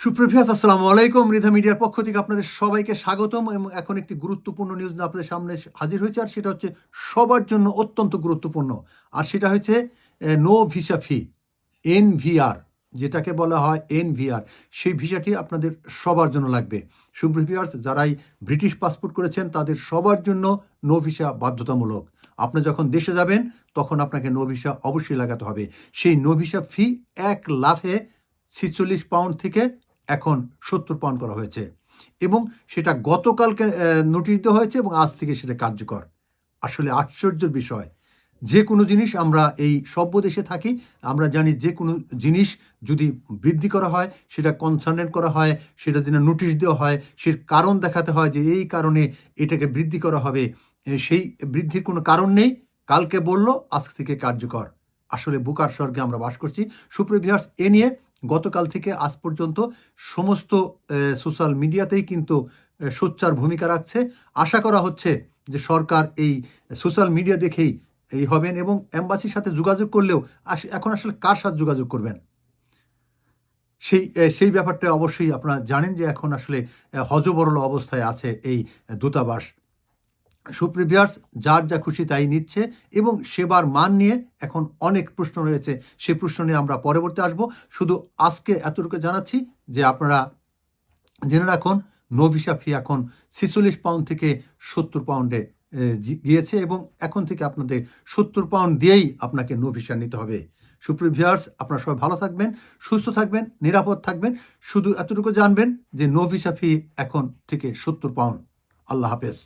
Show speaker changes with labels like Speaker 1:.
Speaker 1: সুপ্রভিয়াস আসসালামু আলাইকুম। মৃধা মিডিয়ার পক্ষ থেকে আপনাদের সবাইকে স্বাগতম এবং এখন একটি গুরুত্বপূর্ণ নিউজ নিয়ে আপনাদের সামনে হাজির হয়েছে, আর সেটা হচ্ছে সবার জন্য অত্যন্ত গুরুত্বপূর্ণ। আর সেটা হচ্ছে নো ভিসা ফি, এনভিআর, যেটাকে বলা হয় এনভিআর, সেই ভিসাটি আপনাদের সবার জন্য লাগবে। সুপ্রভিয়াস, যারাই ব্রিটিশ পাসপোর্ট করেছেন তাদের সবার জন্য নো ভিসা বাধ্যতামূলক। আপনি যখন দেশে যাবেন তখন আপনাকে নো ভিসা অবশ্যই লাগাতে হবে। সেই নো ভিসা ফি 1 লাফে 46 পাউন্ড থেকে এখন 70 পাউন্ড করা হয়েছে এবং সেটা গতকালকে নোটিশ দেওয়া হয়েছে এবং আজ থেকে সেটা কার্যকর। আসলে আশ্চর্যের বিষয়, যে কোনো জিনিস, আমরা এই সভ্য দেশে থাকি, আমরা জানি যে কোনো জিনিস যদি বৃদ্ধি করা হয় সেটা কনসার্নেন্ট করা হয়, সেটা যেন নোটিশ দেওয়া হয়, সে কারণ দেখাতে হয় যে এই কারণে এটাকে বৃদ্ধি করা হবে। সেই বৃদ্ধির কোনো কারণ নেই, কালকে বলল আজ থেকে কার্যকর। আসলে বুকার স্বর্গে আমরা বাস করছি। সুপ্রভিয়ার্স, এ নিয়ে গতকাল থেকে আজ পর্যন্ত সমস্ত সোশ্যাল মিডিয়াতেই কিন্তু সোচ্চার ভূমিকা রাখছে। আশা করা হচ্ছে যে সরকার এই সোশ্যাল মিডিয়া দেখেই এই হবেন এবং এম্বাসির সাথে যোগাযোগ করলেও এখন আসলে কার সাথে যোগাযোগ করবেন সেই ব্যাপারটা অবশ্যই আপনারা জানেন যে এখন আসলে হযবরল অবস্থায় আছে এই দূতাবাস। সুপ্রিভিয়ার্স, যার যা খুশি তাই নিচ্ছে এবং সেবার মান নিয়ে এখন অনেক প্রশ্ন রয়েছে। সেই প্রশ্ন নিয়ে আমরা পরবর্তী আসবো। শুধু আজকে এতটুকু জানাচ্ছি যে আপনারা জেনে রাখুন, নো ভিসা ফি এখন 46 পাউন্ড থেকে 70 পাউন্ডে গিয়েছে এবং এখন থেকে আপনাদের 70 পাউন্ড দিয়েই আপনাকে নো ভিসা নিতে হবে। সুপ্রিভিয়ার্স, আপনারা সবাই ভালো থাকবেন, সুস্থ থাকবেন, নিরাপদ থাকবেন। শুধু এতটুকু জানবেন যে নো ভিসা ফি এখন থেকে 70 পাউন্ড। আল্লাহ হাফেজ।